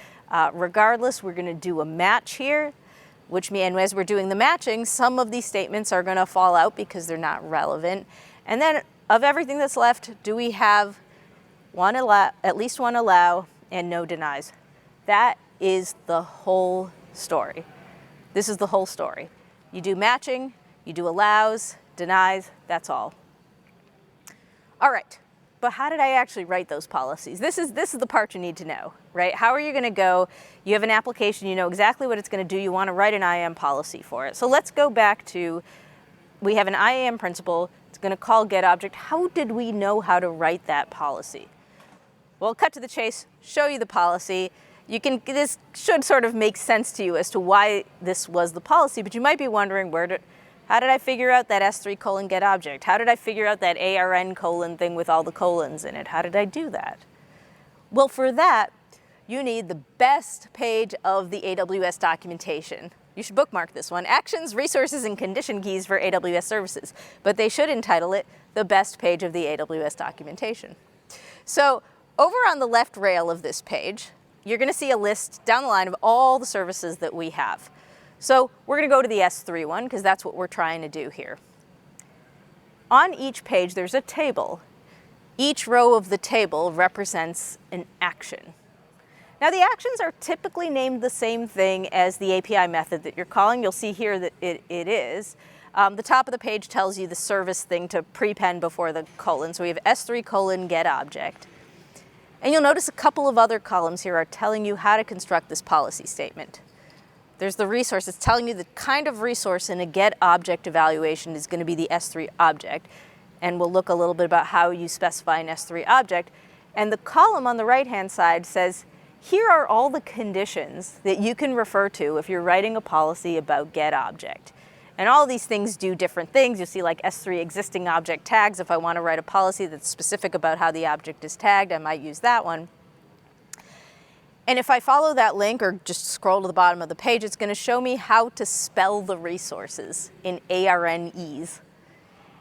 regardless. We're going to do a match here, which means as we're doing the matching, some of these statements are going to fall out because they're not relevant. And then of everything that's left, do we have one allow, at least one allow, and no denies? That is the whole story. This is the whole story. You do matching, you do allows, denies, that's all. All right, but how did I actually write those policies? This is the part you need to know, right? How are you going to go? You have an application, you know exactly what it's going to do, you want to write an IAM policy for it. So let's go back to, we have an IAM principal, it's going to call getObject. How did we know how to write that policy? Well, cut to the chase, show you the policy. This should sort of make sense to you as to why this was the policy, but you might be wondering how did I figure out that S3 colon getObject? How did I figure out that ARN colon thing with all the colons in it? How did I do that? Well, for that, you need the best page of the AWS documentation. You should bookmark this one, Actions, Resources, and Condition Keys for AWS Services, but they should entitle it the best page of the AWS documentation. So over on the left rail of this page, you're going to see a list down the line of all the services that we have. So we're going to go to the S3 one because that's what we're trying to do here. On each page, there's a table. Each row of the table represents an action. Now, the actions are typically named the same thing as the API method that you're calling. You'll see here that it is. The top of the page tells you the service thing to prepend before the colon. So we have S3 colon getObject. And you'll notice a couple of other columns here are telling you how to construct this policy statement. There's the resource. It's telling you the kind of resource in a getObject evaluation is going to be the S3 object. And we'll look a little bit about how you specify an S3 object. And the column on the right-hand side says, here are all the conditions that you can refer to if you're writing a policy about getObject. And all these things do different things. You'll see like S3 existing object tags. If I want to write a policy that's specific about how the object is tagged, I might use that one. And if I follow that link or just scroll to the bottom of the page, it's going to show me how to spell the resources in ARNEs.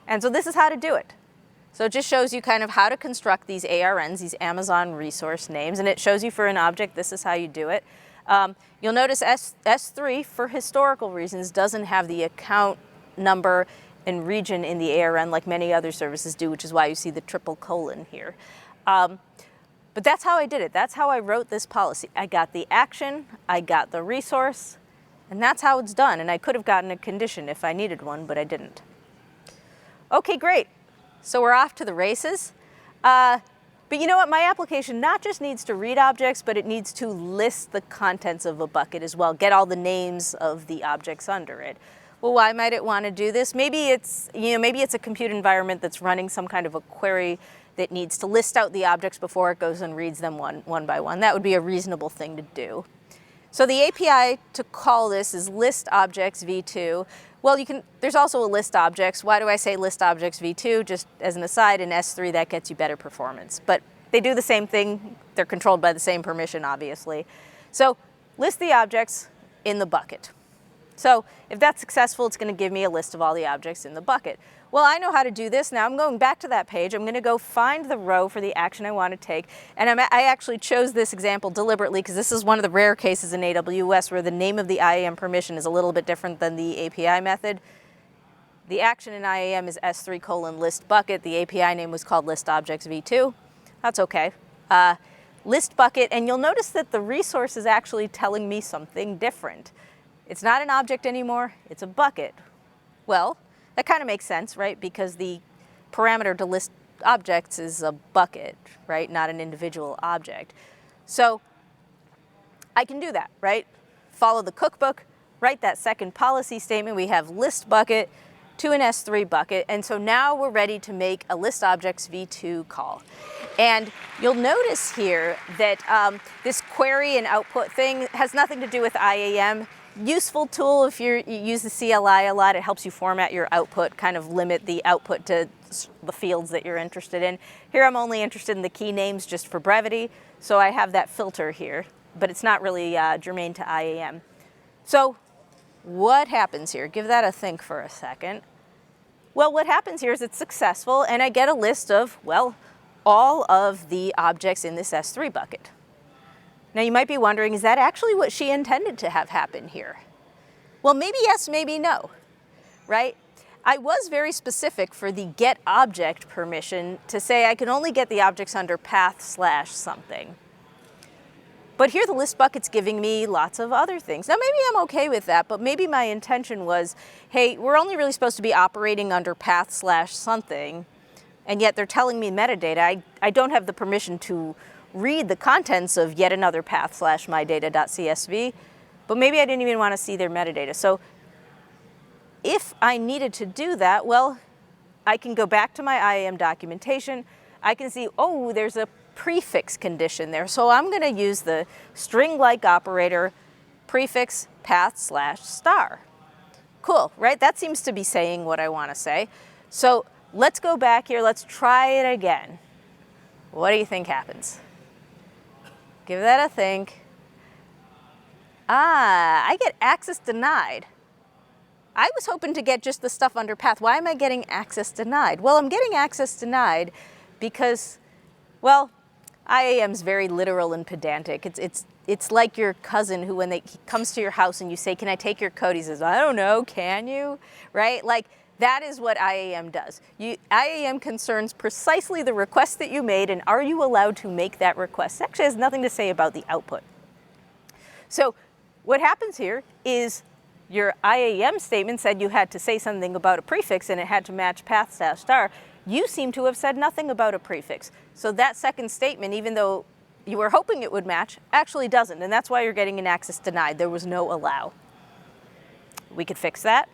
And so this is how to do it. So it just shows you kind of how to construct these ARNs, these Amazon resource names, and it shows you for an object, this is how you do it. You'll notice S3, for historical reasons, doesn't have the account number and region in the ARN like many other services do, which is why you see the triple colon here. But that's how I did it. That's how I wrote this policy. I got the action, I got the resource, and that's how it's done. And I could have gotten a condition if I needed one, but I didn't. Okay, great. So we're off to the races. But you know what? My application not just needs to read objects, but it needs to list the contents of a bucket as well, get all the names of the objects under it. Well, why might it want to do this? Maybe it's a compute environment that's running some kind of a query that needs to list out the objects before it goes and reads them one by one. That would be a reasonable thing to do. So the API to call this is list objects v2. Well, there's also a list objects. Why do I say list objects v2? Just as an aside, in S3 that gets you better performance. But they do the same thing. They're controlled by the same permission, obviously. So list the objects in the bucket. So if that's successful, it's going to give me a list of all the objects in the bucket. Well, I know how to do this. Now I'm going back to that page. I'm going to go find the row for the action I want to take. And I actually chose this example deliberately because this is one of the rare cases in AWS where the name of the IAM permission is a little bit different than the API method. The action in IAM is S3 colon list bucket. The API name was called list objects v2. That's okay. List bucket, and you'll notice that the resource is actually telling me something different. It's not an object anymore, it's a bucket. Well, that kind of makes sense, right? Because the parameter to list objects is a bucket, right? Not an individual object. So I can do that, right? Follow the cookbook, write that second policy statement. We have list bucket to an S3 bucket. And so now we're ready to make a list objects v2 call. And you'll notice here that this query and output thing has nothing to do with IAM. Useful tool if you use the CLI a lot. It helps you format your output, kind of limit the output to the fields that you're interested in. Here I'm only interested in the key names just for brevity, so I have that filter here, but it's not really germane to IAM. So what happens here? Give that a think for a second. Well, what happens here is it's successful, and I get a list of, well, all of the objects in this S3 bucket. Now you might be wondering, is that actually what she intended to have happen here? Well, maybe yes, maybe no, right? I was very specific for the get object permission to say I can only get the objects under path/something. But here the list bucket's giving me lots of other things. Now maybe I'm okay with that, but maybe my intention was, hey, we're only really supposed to be operating under path/something, and yet they're telling me metadata. I don't have the permission to read the contents of yet another path/mydata.csv, but maybe I didn't even want to see their metadata. So if I needed to do that, well, I can go back to my IAM documentation. I can see, oh, there's a prefix condition there. So I'm going to use the string-like operator prefix path/star. Cool, right? That seems to be saying what I want to say. So let's go back here. Let's try it again. What do you think happens? Give that a think. I get access denied. I was hoping to get just the stuff under path. Why am I getting access denied? Well, I'm getting access denied because, well, IAM's very literal and pedantic. It's like your cousin who, when he comes to your house and you say, can I take your code? He says, I don't know, can you? Right? Like, that is what IAM does. IAM concerns precisely the request that you made, and are you allowed to make that request? It actually has nothing to say about the output. So what happens here is your IAM statement said you had to say something about a prefix and it had to match path/star. You seem to have said nothing about a prefix. So that second statement, even though you were hoping it would match, actually doesn't. And that's why you're getting an access denied. There was no allow. We could fix that.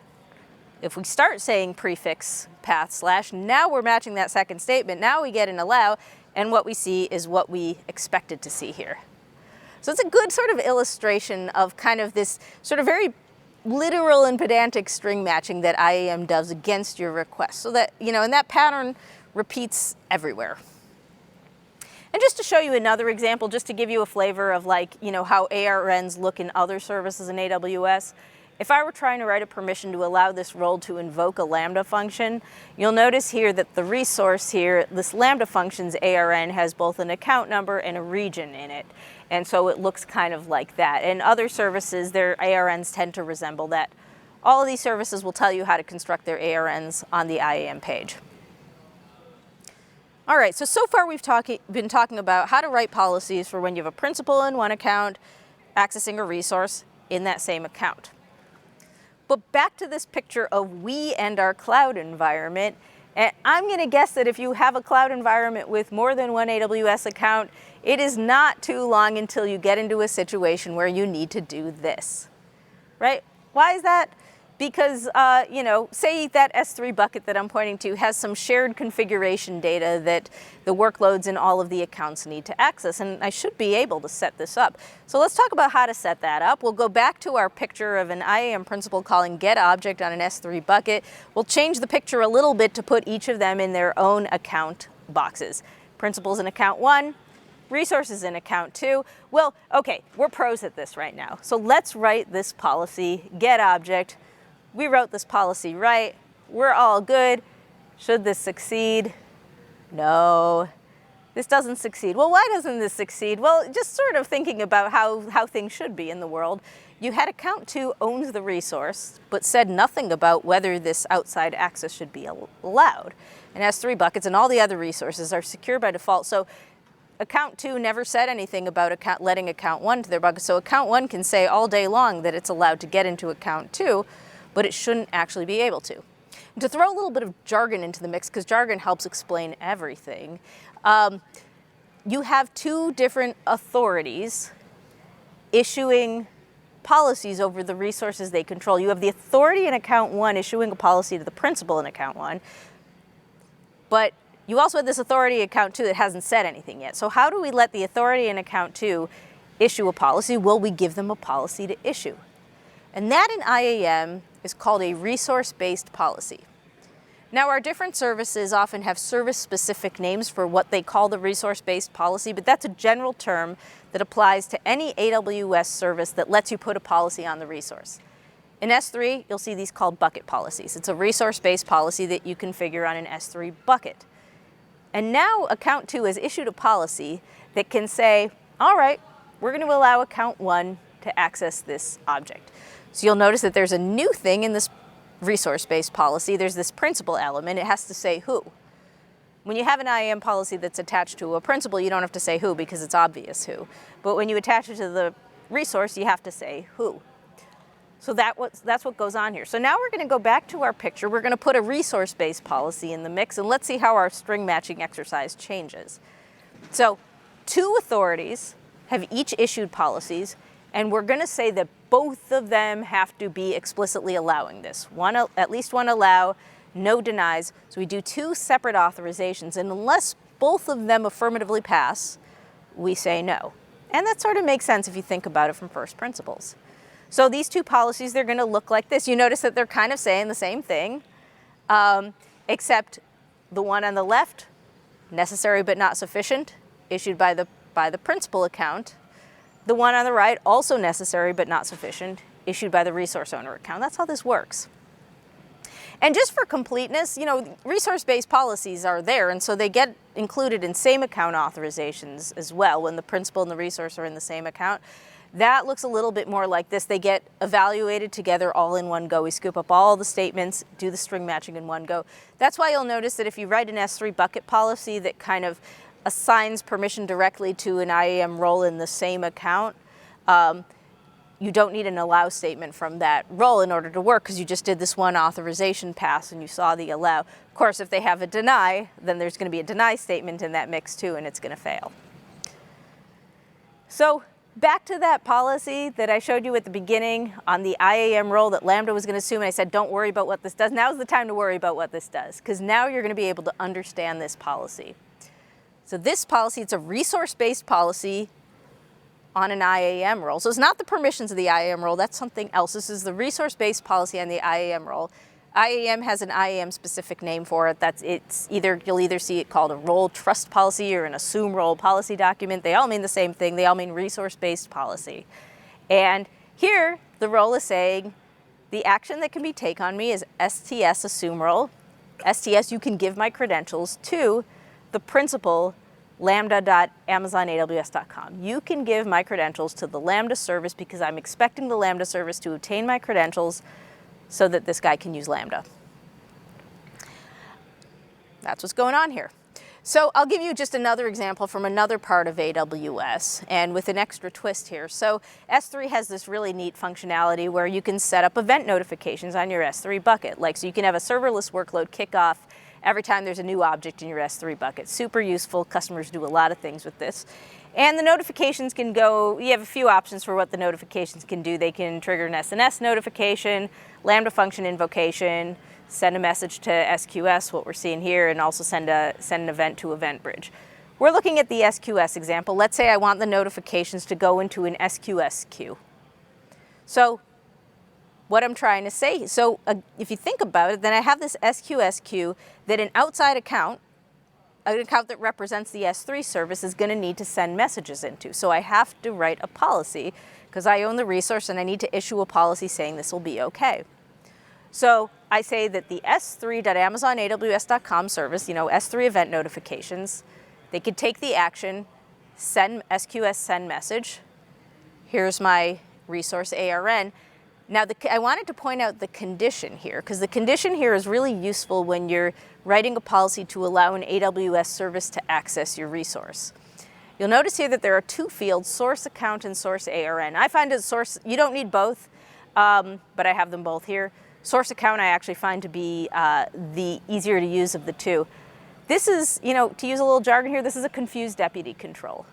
If we start saying prefix path/, now we're matching that second statement. Now we get an allow, and what we see is what we expected to see here. So it's a good sort of illustration of kind of this sort of very literal and pedantic string matching that IAM does against your request. So that, and that pattern repeats everywhere. And just to show you another example, just to give you a flavor of how ARNs look in other services in AWS, if I were trying to write a permission to allow this role to invoke a Lambda function, you'll notice here that the resource here, this Lambda function's ARN has both an account number and a region in it. And so it looks kind of like that. And other services, their ARNs tend to resemble that. All of these services will tell you how to construct their ARNs on the IAM page. All right, so far we've been talking about how to write policies for when you have a principal in one account accessing a resource in that same account. But back to this picture of we and our cloud environment, and I'm going to guess that if you have a cloud environment with more than one AWS account, it is not too long until you get into a situation where you need to do this, right? Why is that? Because, say that S3 bucket that I'm pointing to has some shared configuration data that the workloads in all of the accounts need to access, and I should be able to set this up. So let's talk about how to set that up. We'll go back to our picture of an IAM principal calling get object on an S3 bucket. We'll change the picture a little bit to put each of them in their own account boxes. Principals in account 1, resources in account 2. Well, okay, we're pros at this right now. So let's write this policy, get object. We wrote this policy right. We're all good. Should this succeed? No, this doesn't succeed. Well, why doesn't this succeed? Well, just sort of thinking about how things should be in the world. You had account 2 owns the resource, but said nothing about whether this outside access should be allowed. And S3 buckets and all the other resources are secure by default. So account 2 never said anything about letting account 1 to their bucket. So account 1 can say all day long that it's allowed to get into account 2, but it shouldn't actually be able to. And to throw a little bit of jargon into the mix, because jargon helps explain everything, you have 2 different authorities issuing policies over the resources they control. You have the authority in account 1 issuing a policy to the principal in account 1, but you also have this authority in account 2 that hasn't said anything yet. So how do we let the authority in account 2 issue a policy? Well, we give them a policy to issue. And that in IAM is called a resource-based policy. Now, our different services often have service-specific names for what they call the resource-based policy, but that's a general term that applies to any AWS service that lets you put a policy on the resource. In S3, you'll see these called bucket policies. It's a resource-based policy that you configure on an S3 bucket. And now account 2 has issued a policy that can say, all right, we're going to allow account 1 to access this object. So you'll notice that there's a new thing in this resource-based policy. There's this principal element. It has to say who. When you have an IAM policy that's attached to a principal, you don't have to say who because it's obvious who. But when you attach it to the resource, you have to say who. So that's what goes on here. So now we're going to go back to our picture. We're going to put a resource-based policy in the mix, and let's see how our string matching exercise changes. So 2 authorities have each issued policies, and we're going to say that both of them have to be explicitly allowing this. At least one allow, no denies. So we do 2 separate authorizations, and unless both of them affirmatively pass, we say no. And that sort of makes sense if you think about it from first principles. So these 2 policies, they're going to look like this. You notice that they're kind of saying the same thing, except the one on the left, necessary but not sufficient, issued by the principal account. The one on the right, also necessary but not sufficient, issued by the resource owner account. That's how this works. And just for completeness, resource-based policies are there, and so they get included in same account authorizations as well when the principal and the resource are in the same account. That looks a little bit more like this. They get evaluated together all in one go. We scoop up all the statements, do the string matching in one go. That's why you'll notice that if you write an S3 bucket policy that kind of assigns permission directly to an IAM role in the same account, you don't need an allow statement from that role in order to work because you just did this one authorization pass and you saw the allow. Of course, if they have a deny, then there's going to be a deny statement in that mix too, and it's going to fail. So back to that policy that I showed you at the beginning on the IAM role that Lambda was going to assume, and I said, don't worry about what this does. Now's the time to worry about what this does, because now you're going to be able to understand this policy. So this policy, it's a resource-based policy on an IAM role. So it's not the permissions of the IAM role, that's something else. This is the resource-based policy on the IAM role. IAM has an IAM-specific name for it. You'll either see it called a role trust policy or an assume role policy document. They all mean the same thing. They all mean resource-based policy. And here, the role is saying the action that can be taken on me is STS assume role. STS, you can give my credentials to the principal lambda.amazonaws.com. You can give my credentials to the Lambda service because I'm expecting the Lambda service to obtain my credentials so that this guy can use Lambda. That's what's going on here. So I'll give you just another example from another part of AWS, and with an extra twist here. So S3 has this really neat functionality where you can set up event notifications on your S3 bucket. So you can have a serverless workload kickoff every time there's a new object in your S3 bucket. Super useful. Customers do a lot of things with this. And the notifications can go, you have a few options for what the notifications can do. They can trigger an SNS notification, Lambda function invocation, send a message to SQS, what we're seeing here, and also send an event to EventBridge. We're looking at the SQS example. Let's say I want the notifications to go into an SQS queue. So what I'm trying to say, if you think about it, then I have this SQS queue that an outside account, an account that represents the S3 service, is going to need to send messages into. So I have to write a policy because I own the resource and I need to issue a policy saying this will be okay. So I say that the s3.amazonaws.com service, S3 event notifications, they could take the action, send SQS send message. Here's my resource ARN. Now, I wanted to point out the condition here, because the condition here is really useful when you're writing a policy to allow an AWS service to access your resource. You'll notice here that there are 2 fields, source account and source ARN. I find it source, you don't need both, but I have them both here. Source account I actually find to be the easier to use of the 2. This is, to use a little jargon here, this is a confused deputy control.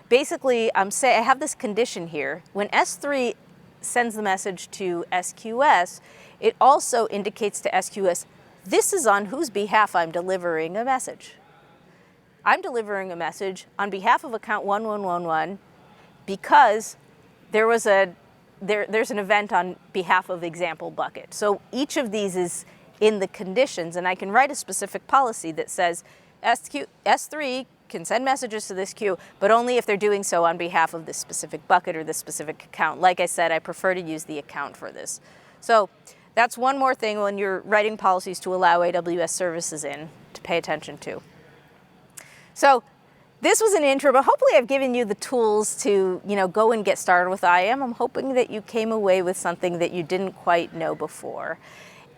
Basically, I have this condition here. When S3 sends the message to SQS, it also indicates to SQS, this is on whose behalf I'm delivering a message. I'm delivering a message on behalf of account 1111 because there's an event on behalf of example bucket. So each of these is in the conditions, and I can write a specific policy that says S3 can send messages to this queue, but only if they're doing so on behalf of this specific bucket or this specific account. Like I said, I prefer to use the account for this. So that's one more thing when you're writing policies to allow AWS services in to pay attention to. So this was an intro, but hopefully I've given you the tools to, go and get started with IAM. I'm hoping that you came away with something that you didn't quite know before.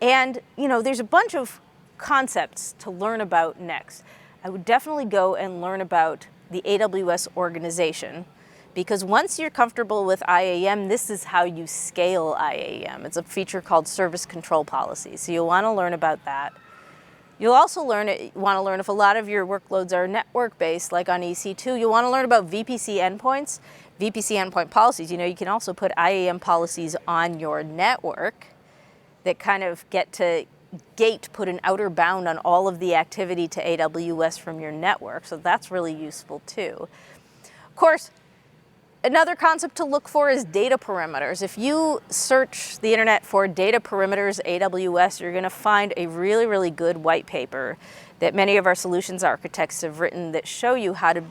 And, there's a bunch of concepts to learn about next. I would definitely go and learn about the AWS organization, because once you're comfortable with IAM, this is how you scale IAM. It's a feature called service control policies. So you'll want to learn about that. You'll also want to learn if a lot of your workloads are network-based, like on EC2, you'll want to learn about VPC endpoints, VPC endpoint policies. You can also put IAM policies on your network that kind of put an outer bound on all of the activity to AWS from your network. So that's really useful too. Of course, another concept to look for is data perimeters. If you search the internet for data perimeters AWS, you're going to find a really, really good white paper that many of our solutions architects have written that show you how to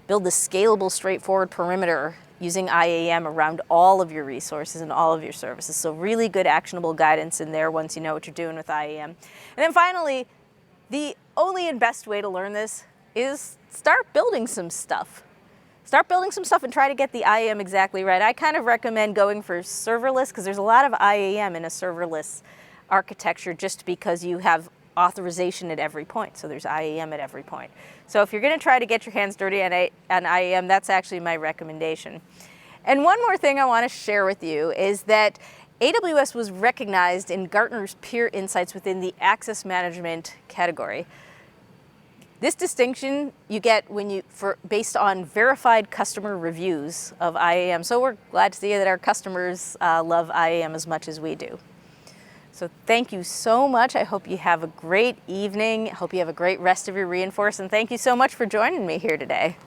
build a scalable, straightforward perimeter using IAM around all of your resources and all of your services. So really good actionable guidance in there once you know what you're doing with IAM. And then finally, the only and best way to learn this is start building some stuff. Start building some stuff and try to get the IAM exactly right. I kind of recommend going for serverless, because there's a lot of IAM in a serverless architecture just because you have authorization at every point. So there's IAM at every point. So if you're going to try to get your hands dirty on IAM, that's actually my recommendation. And one more thing I want to share with you is that AWS was recognized in Gartner's Peer Insights within the access management category. This distinction you get based on verified customer reviews of IAM. So we're glad to see that our customers love IAM as much as we do. So thank you so much. I hope you have a great evening. I hope you have a great rest of your Reinforce. And thank you so much for joining me here today.